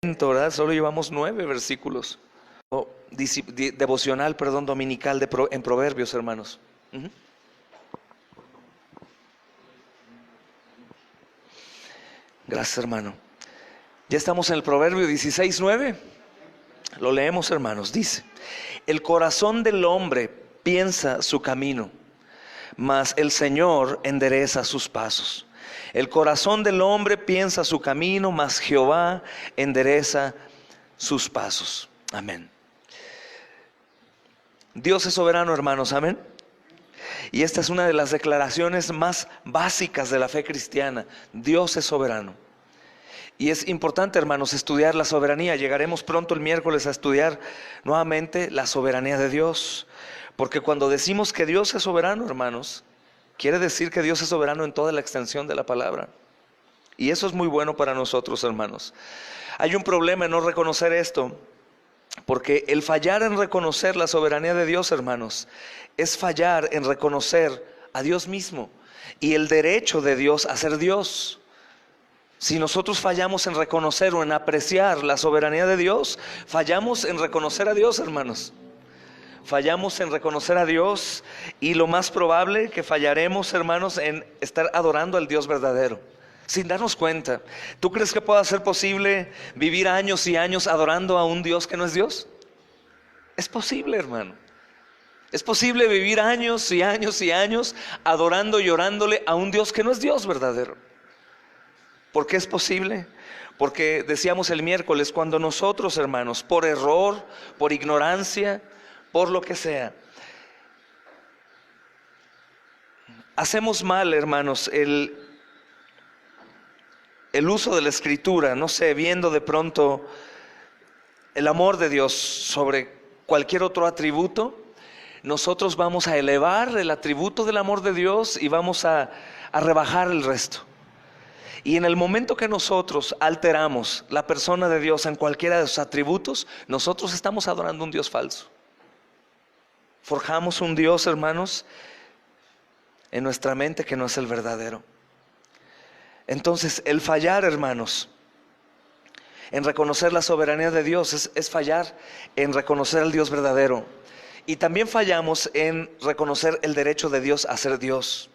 ¿verdad? Solo llevamos 9 versículos. Devocional, perdón, dominical en Proverbios, hermanos. Gracias, hermano. Ya estamos en el Proverbio 16:9. Lo leemos, hermanos. Dice: el corazón del hombre piensa su camino, mas el Señor endereza sus pasos. El corazón del hombre piensa su camino, mas Jehová endereza sus pasos. Amén. Dios es soberano, hermanos. Amén. Y esta es una de las declaraciones más básicas de la fe cristiana. Dios es soberano. Y es importante, hermanos, estudiar la soberanía. Llegaremos pronto el miércoles a estudiar nuevamente la soberanía de Dios. Porque cuando decimos que Dios es soberano, hermanos, quiere decir que Dios es soberano en toda la extensión de la palabra. Y eso es muy bueno para nosotros, hermanos. Hay un problema en no reconocer esto, porque el fallar en reconocer la soberanía de Dios, hermanos, es fallar en reconocer a Dios mismo y el derecho de Dios a ser Dios. Si nosotros fallamos en reconocer o en apreciar la soberanía de Dios, fallamos en reconocer a Dios, hermanos. Fallamos en reconocer a Dios, y lo más probable que fallaremos, hermanos, en estar adorando al Dios verdadero, sin darnos cuenta. ¿Tú crees que pueda ser posible vivir años y años adorando a un Dios que no es Dios? Es posible, hermano. Es posible vivir años y años y años adorando y orándole a un Dios que no es Dios verdadero. ¿Por qué es posible? Porque decíamos el miércoles, cuando nosotros, hermanos, por error, por ignorancia, por lo que sea, hacemos mal, hermanos, el uso de la escritura, no sé, viendo de pronto el amor de Dios sobre cualquier otro atributo, nosotros vamos a elevar el atributo del amor de Dios y vamos a rebajar el resto. Y en el momento que nosotros alteramos la persona de Dios en cualquiera de sus atributos, nosotros estamos adorando un Dios falso. Forjamos un Dios, hermanos, en nuestra mente que no es el verdadero. Entonces, el fallar, hermanos, en reconocer la soberanía de Dios es fallar en reconocer al Dios verdadero. Y también fallamos en reconocer el derecho de Dios a ser Dios.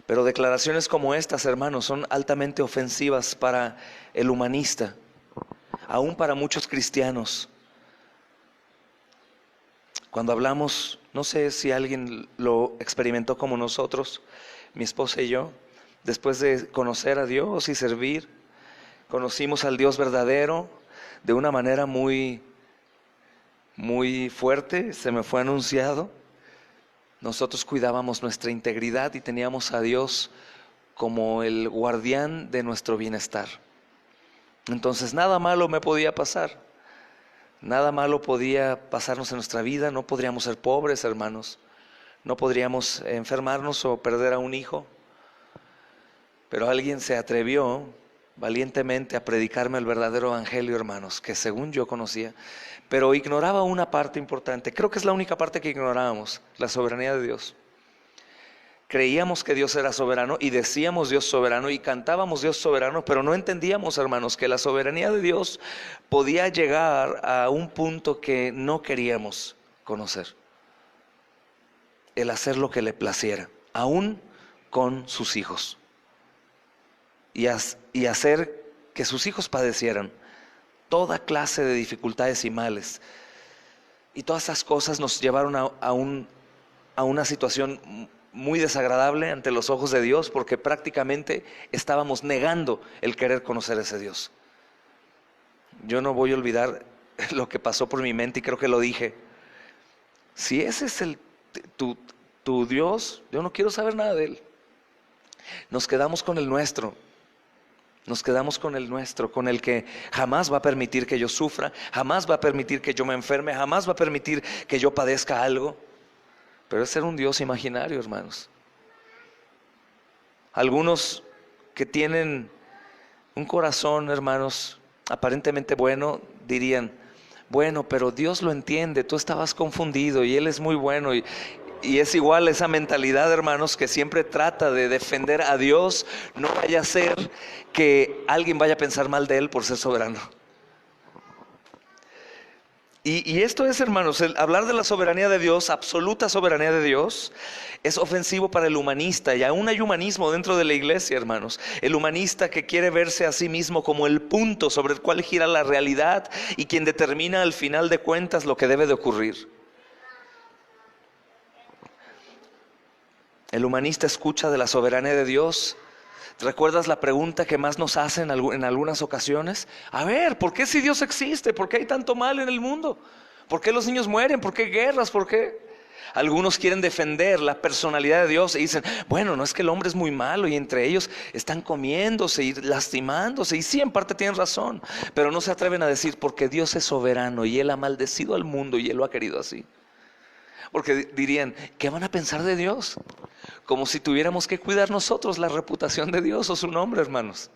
Pero declaraciones como estas, hermanos, son altamente ofensivas para el humanista, aún para muchos cristianos. Cuando hablamos, no sé si alguien lo experimentó como nosotros, mi esposa y yo, después de conocer a Dios y servir, conocimos al Dios verdadero de una manera muy fuerte, se me fue anunciado. Nosotros cuidábamos nuestra integridad y teníamos a Dios como el guardián de nuestro bienestar. Entonces nada malo me podía pasar, nada malo podía pasarnos en nuestra vida. No podríamos ser pobres, hermanos, no podríamos enfermarnos o perder a un hijo. Pero alguien se atrevió valientemente a predicarme el verdadero evangelio, hermanos, que según yo conocía, pero ignoraba una parte importante. Creo que es la única parte que ignorábamos: la soberanía de Dios. Creíamos que Dios era soberano y decíamos Dios soberano y cantábamos Dios soberano, pero no entendíamos, hermanos, que la soberanía de Dios podía llegar a un punto que no queríamos conocer: el hacer lo que le placiera, aún con sus hijos, y hacer que sus hijos padecieran toda clase de dificultades y males. Y todas esas cosas nos llevaron a una situación muy desagradable ante los ojos de Dios, porque prácticamente estábamos negando el querer conocer a ese Dios. Yo no voy a olvidar lo que pasó por mi mente, y creo que lo dije: si ese es tu Dios, yo no quiero saber nada de él. Nos quedamos con el nuestro. Nos quedamos con el nuestro, con el que jamás va a permitir que yo sufra, jamás va a permitir que yo me enferme, jamás va a permitir que yo padezca algo. Pero ese era un Dios imaginario, hermanos. Algunos que tienen un corazón, hermanos, aparentemente bueno, dirían: bueno, pero Dios lo entiende, tú estabas confundido y Él es muy bueno. Y es igual esa mentalidad, hermanos, que siempre trata de defender a Dios. No vaya a ser que alguien vaya a pensar mal de Él por ser soberano. Y esto es, hermanos, el hablar de la soberanía de Dios, absoluta soberanía de Dios, es ofensivo para el humanista. Y aún hay humanismo dentro de la iglesia, hermanos. El humanista que quiere verse a sí mismo como el punto sobre el cual gira la realidad y quien determina al final de cuentas lo que debe de ocurrir. El humanista escucha de la soberanía de Dios. ¿Recuerdas la pregunta que más nos hacen en algunas ocasiones? A ver, ¿por qué si Dios existe? ¿Por qué hay tanto mal en el mundo? ¿Por qué los niños mueren? ¿Por qué guerras? ¿Por qué? Algunos quieren defender la personalidad de Dios y dicen, bueno, no es que el hombre es muy malo y entre ellos están comiéndose y lastimándose. Y sí, en parte tienen razón, pero no se atreven a decir porque Dios es soberano y Él ha maldecido al mundo y Él lo ha querido así. Porque dirían, ¿qué van a pensar de Dios? Como si tuviéramos que cuidar nosotros la reputación de Dios o su nombre, hermanos.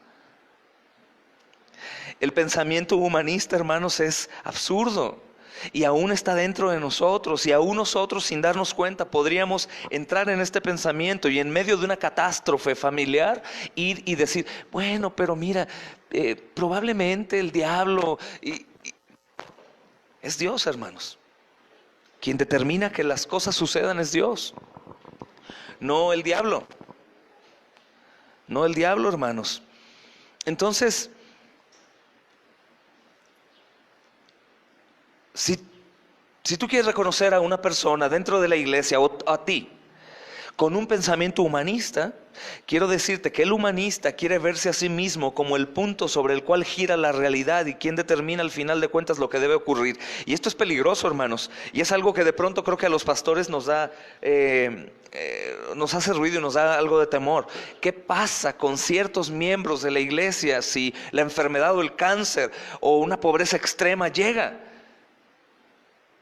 El pensamiento humanista, hermanos, es absurdo. Y aún está dentro de nosotros. Y aún nosotros, sin darnos cuenta, podríamos entrar en este pensamiento y en medio de una catástrofe familiar ir y decir, bueno, pero mira, probablemente el diablo es Dios, hermanos. Quien determina que las cosas sucedan es Dios, no el diablo. No el diablo, hermanos. Entonces, si tú quieres reconocer a una persona dentro de la iglesia o a ti con un pensamiento humanista, quiero decirte que el humanista quiere verse a sí mismo como el punto sobre el cual gira la realidad y quien determina al final de cuentas lo que debe ocurrir. Y esto es peligroso, hermanos, y es algo que de pronto creo que a los pastores nos hace ruido y nos da algo de temor. ¿Qué pasa con ciertos miembros de la iglesia si la enfermedad o el cáncer o una pobreza extrema llega?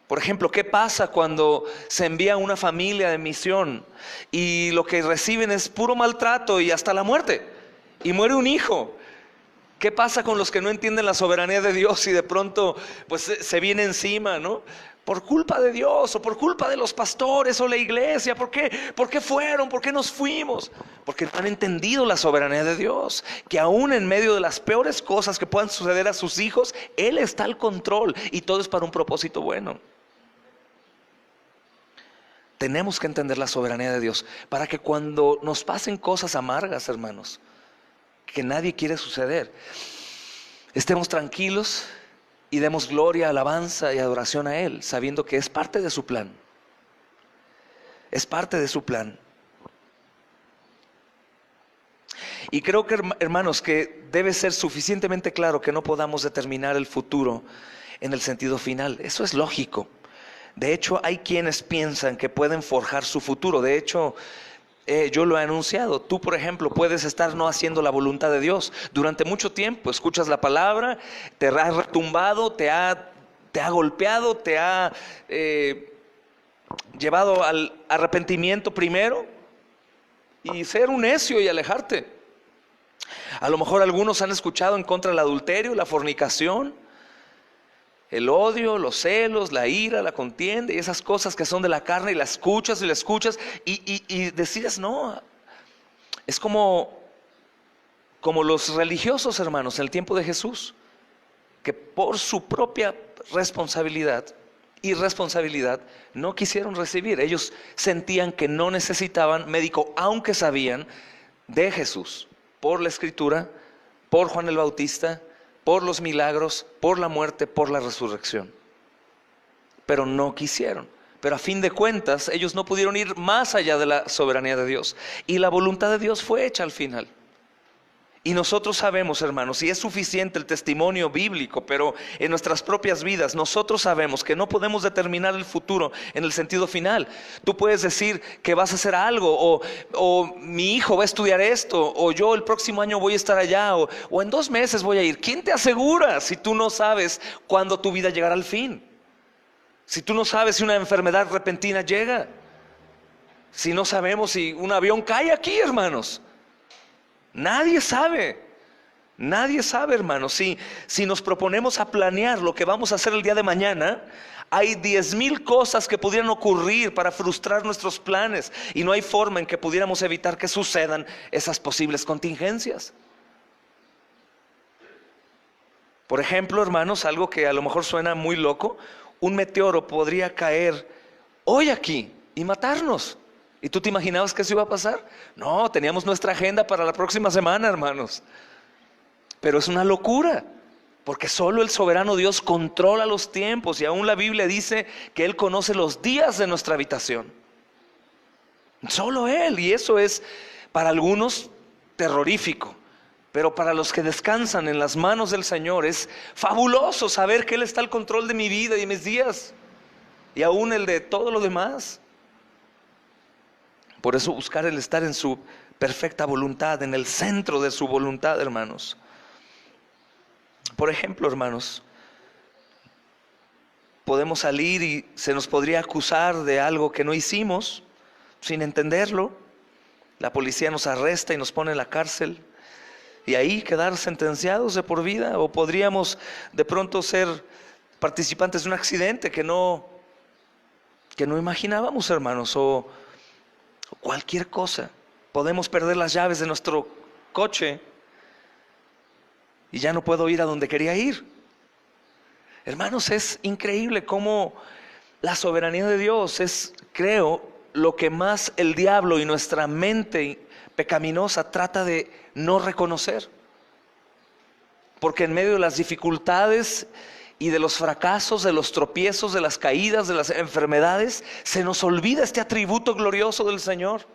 Por ejemplo, ¿qué pasa cuando se envía una familia de misión y lo que reciben es puro maltrato y hasta la muerte? Y muere un hijo. ¿Qué pasa con los que no entienden la soberanía de Dios y de pronto pues se viene encima, ¿no? Por culpa de Dios o por culpa de los pastores o la iglesia. ¿Por qué? ¿Por qué fueron? ¿Por qué nos fuimos? Porque no han entendido la soberanía de Dios. Que aún en medio de las peores cosas que puedan suceder a sus hijos, Él está al control y todo es para un propósito bueno. Tenemos que entender la soberanía de Dios para que cuando nos pasen cosas amargas, hermanos, que nadie quiere suceder, estemos tranquilos y demos gloria, alabanza y adoración a Él, sabiendo que es parte de su plan. Es parte de su plan. Y creo que, hermanos, que debe ser suficientemente claro que no podamos determinar el futuro en el sentido final. Eso es lógico. De hecho, hay quienes piensan que pueden forjar su futuro. De hecho, yo lo he anunciado. Tú, por ejemplo, puedes estar no haciendo la voluntad de Dios. Durante mucho tiempo escuchas la palabra, te ha retumbado, te ha golpeado, te ha llevado al arrepentimiento primero y ser un necio y alejarte. A lo mejor algunos han escuchado en contra del adulterio, la fornicación, el odio, los celos, la ira, la contienda y esas cosas que son de la carne, y las escuchas y decides no. Es como los religiosos, hermanos, en el tiempo de Jesús, que por su propia irresponsabilidad no quisieron recibir. Ellos sentían que no necesitaban médico, aunque sabían de Jesús, por la Escritura, por Juan el Bautista, por los milagros, por la muerte, por la resurrección. Pero no quisieron. Pero a fin de cuentas, ellos no pudieron ir más allá de la soberanía de Dios. Y la voluntad de Dios fue hecha al final. Y nosotros sabemos, hermanos, y es suficiente el testimonio bíblico, pero en nuestras propias vidas nosotros sabemos que no podemos determinar el futuro en el sentido final. Tú puedes decir que vas a hacer algo, o mi hijo va a estudiar esto, o yo el próximo año voy a estar allá, o en 2 meses voy a ir. ¿Quién te asegura si tú no sabes cuándo tu vida llegará al fin? Si tú no sabes si una enfermedad repentina llega, si no sabemos si un avión cae aquí, hermanos. Nadie sabe Nadie sabe, hermanos. Si nos proponemos a planear lo que vamos a hacer el día de mañana, hay 10,000 cosas que pudieran ocurrir para frustrar nuestros planes, y no hay forma en que pudiéramos evitar que sucedan esas posibles contingencias. Por ejemplo, hermanos, algo que a lo mejor suena muy loco: un meteoro podría caer hoy aquí y matarnos. ¿Y tú te imaginabas que eso iba a pasar? No, teníamos nuestra agenda para la próxima semana, hermanos. Pero es una locura, porque solo el soberano Dios controla los tiempos, y aún la Biblia dice que Él conoce los días de nuestra habitación. Solo Él, y eso es para algunos terrorífico. Pero para los que descansan en las manos del Señor es fabuloso saber que Él está al control de mi vida y de mis días, y aún el de todo lo demás. Por eso buscar el estar en su perfecta voluntad, en el centro de su voluntad, hermanos. Por ejemplo, hermanos, podemos salir y se nos podría acusar de algo que no hicimos sin entenderlo. La policía nos arresta y nos pone en la cárcel, y ahí quedar sentenciados de por vida. O podríamos de pronto ser participantes de un accidente que no imaginábamos, hermanos, o cualquier cosa. Podemos perder las llaves de nuestro coche y ya no puedo ir a donde quería ir. Hermanos, es increíble cómo la soberanía de Dios es, creo, lo que más el diablo y nuestra mente pecaminosa trata de no reconocer. Porque en medio de las dificultades y de los fracasos, de los tropiezos, de las caídas, de las enfermedades, se nos olvida este atributo glorioso del Señor.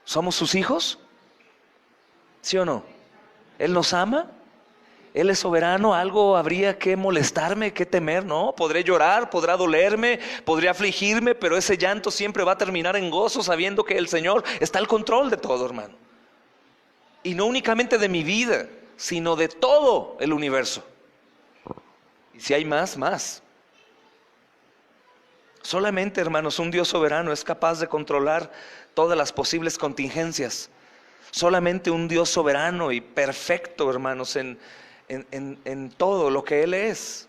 ¿Somos sus hijos? ¿Sí o no? ¿Él nos ama? Él es soberano. ¿Algo habría que molestarme, que temer? No, podré llorar, podrá dolerme, podré afligirme, pero ese llanto siempre va a terminar en gozo, sabiendo que el Señor está al control de todo, hermano. Y no únicamente de mi vida, sino de todo el universo. Y si hay más, más. Solamente, hermanos, un Dios soberano es capaz de controlar todas las posibles contingencias. Solamente un Dios soberano y perfecto, hermanos, en todo lo que Él es,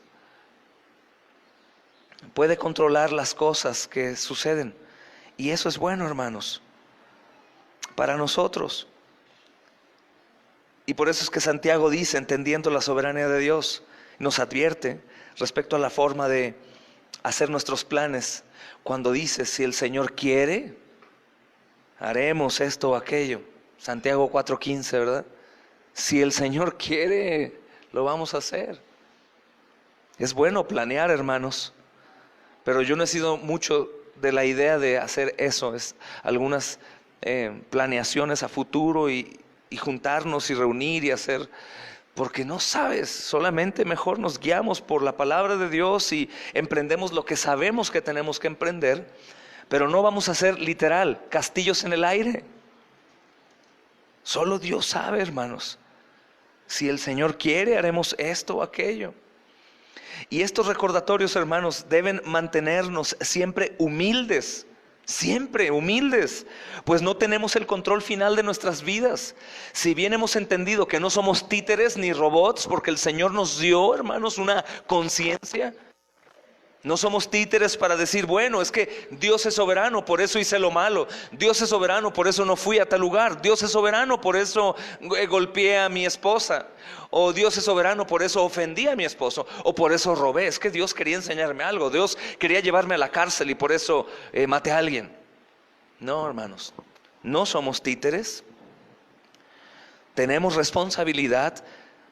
puede controlar las cosas que suceden. Y eso es bueno, hermanos, para nosotros. Y por eso es que Santiago dice, entendiendo la soberanía de Dios, nos advierte respecto a la forma de hacer nuestros planes, cuando dice: si el Señor quiere, haremos esto o aquello. Santiago 4:15, ¿verdad? Si el Señor quiere, lo vamos a hacer. Es bueno planear, hermanos, pero yo no he sido mucho de la idea de hacer eso. Es algunas planeaciones a futuro y juntarnos y reunir y hacer, porque no sabes, solamente mejor nos guiamos por la palabra de Dios y emprendemos lo que sabemos que tenemos que emprender, pero no vamos a hacer literal castillos en el aire. Solo Dios sabe, hermanos. Si el Señor quiere, haremos esto o aquello. Y estos recordatorios, hermanos, deben mantenernos siempre humildes, pues no tenemos el control final de nuestras vidas. Si bien hemos entendido que no somos títeres ni robots, porque el Señor nos dio, hermanos, una conciencia. No somos títeres para decir, bueno, es que Dios es soberano, por eso hice lo malo. Dios es soberano, por eso no fui a tal lugar. Dios es soberano, por eso golpeé a mi esposa. O Dios es soberano, por eso ofendí a mi esposo. O por eso robé. Es que Dios quería enseñarme algo. Dios quería llevarme a la cárcel y por eso maté a alguien. No, hermanos, no somos títeres. Tenemos responsabilidad,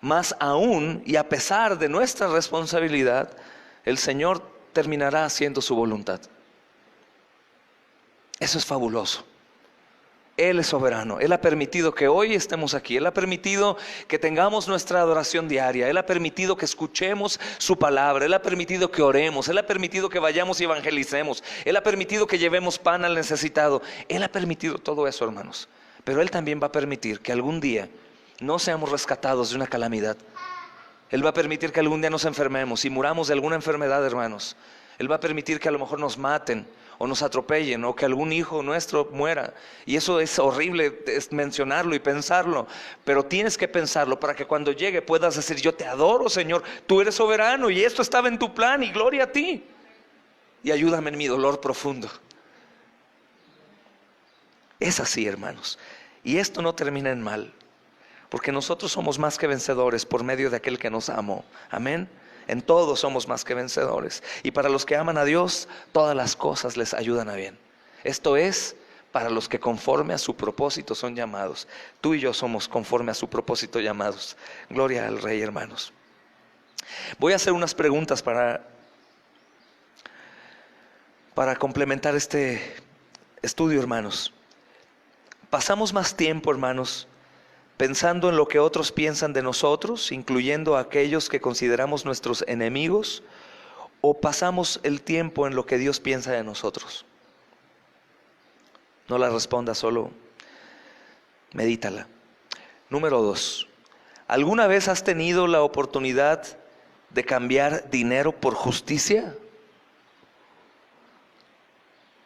más aún, y a pesar de nuestra responsabilidad, el Señor terminará haciendo su voluntad. Eso es fabuloso. Él es soberano. Él ha permitido que hoy estemos aquí. Él ha permitido que tengamos nuestra adoración diaria. Él ha permitido que escuchemos su palabra. Él ha permitido que oremos. Él ha permitido que vayamos y evangelicemos. Él ha permitido que llevemos pan al necesitado. Él ha permitido todo eso, hermanos. Pero Él también va a permitir que algún día no seamos rescatados de una calamidad. Él va a permitir que algún día nos enfermemos y muramos de alguna enfermedad, hermanos. Él va a permitir que a lo mejor nos maten o nos atropellen, o que algún hijo nuestro muera. Y eso es horrible, es mencionarlo y pensarlo, pero tienes que pensarlo para que cuando llegue puedas decir: yo te adoro, Señor, tú eres soberano y esto estaba en tu plan, y gloria a ti, y ayúdame en mi dolor profundo. Es así, hermanos, y esto no termina en mal, porque nosotros somos más que vencedores por medio de aquel que nos amó. Amén. En todo somos más que vencedores. Y para los que aman a Dios, todas las cosas les ayudan a bien. Esto es para los que conforme a su propósito son llamados. Tú y yo somos conforme a su propósito llamados. Gloria al Rey, hermanos. Voy a hacer unas preguntas para complementar este estudio, hermanos. Pasamos más tiempo, hermanos, pensando en lo que otros piensan de nosotros, incluyendo a aquellos que consideramos nuestros enemigos, o pasamos el tiempo en lo que Dios piensa de nosotros. No la respondas, solo medítala. Número 2. ¿Alguna vez has tenido la oportunidad de cambiar dinero por justicia?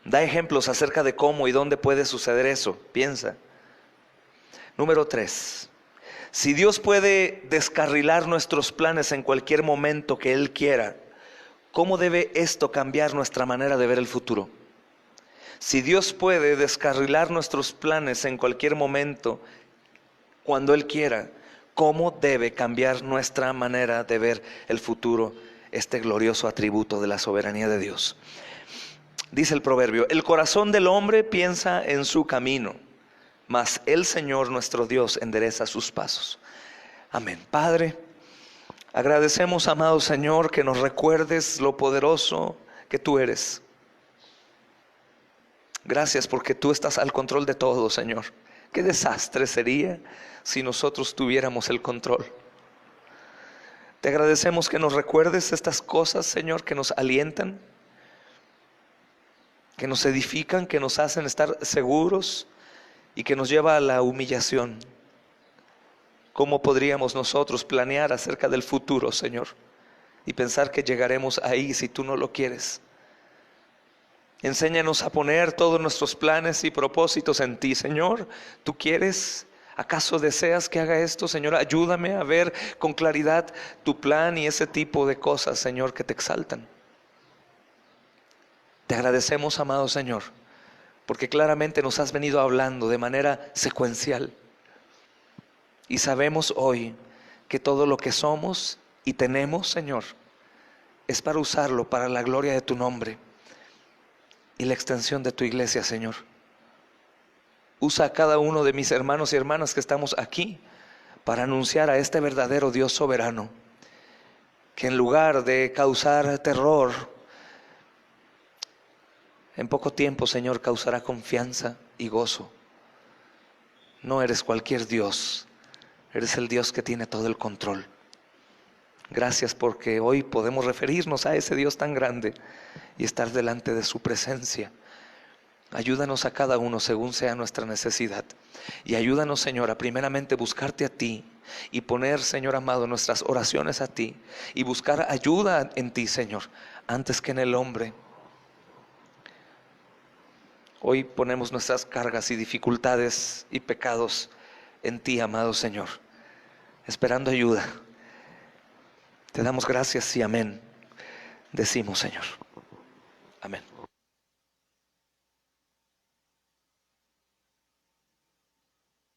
Da ejemplos acerca de cómo y dónde puede suceder eso. Piensa. Número 3. Si Dios puede descarrilar nuestros planes en cualquier momento que Él quiera, ¿cómo debe esto cambiar nuestra manera de ver el futuro? Si Dios puede descarrilar nuestros planes en cualquier momento, cuando Él quiera, ¿cómo debe cambiar nuestra manera de ver el futuro? Este glorioso atributo de la soberanía de Dios. Dice el proverbio: el corazón del hombre piensa en su camino, mas el Señor nuestro Dios endereza sus pasos. Amén. Padre, agradecemos, amado Señor, que nos recuerdes lo poderoso que tú eres. Gracias porque tú estás al control de todo, Señor. Qué desastre sería si nosotros tuviéramos el control. Te agradecemos que nos recuerdes estas cosas, Señor, que nos alientan, que nos edifican, que nos hacen estar seguros y que nos lleva a la humillación. ¿Cómo podríamos nosotros planear acerca del futuro, Señor, y pensar que llegaremos ahí si tú no lo quieres? Enséñanos a poner todos nuestros planes y propósitos en ti, Señor. ¿Tú quieres? ¿Acaso deseas que haga esto, Señor? Ayúdame a ver con claridad tu plan y ese tipo de cosas, Señor, que te exaltan. Te agradecemos, amado Señor, porque claramente nos has venido hablando de manera secuencial. Y sabemos hoy que todo lo que somos y tenemos, Señor, es para usarlo para la gloria de tu nombre y la extensión de tu iglesia, Señor. Usa a cada uno de mis hermanos y hermanas que estamos aquí para anunciar a este verdadero Dios soberano, que en lugar de causar terror, en poco tiempo, Señor, causará confianza y gozo. No eres cualquier Dios, eres el Dios que tiene todo el control. Gracias porque hoy podemos referirnos a ese Dios tan grande y estar delante de su presencia. Ayúdanos a cada uno según sea nuestra necesidad. Y ayúdanos, Señor, a primeramente buscarte a ti y poner, Señor amado, nuestras oraciones a ti y buscar ayuda en ti, Señor, antes que en el hombre. Hoy ponemos nuestras cargas y dificultades y pecados en ti, amado Señor, esperando ayuda. Te damos gracias y amén. Decimos, Señor. Amén.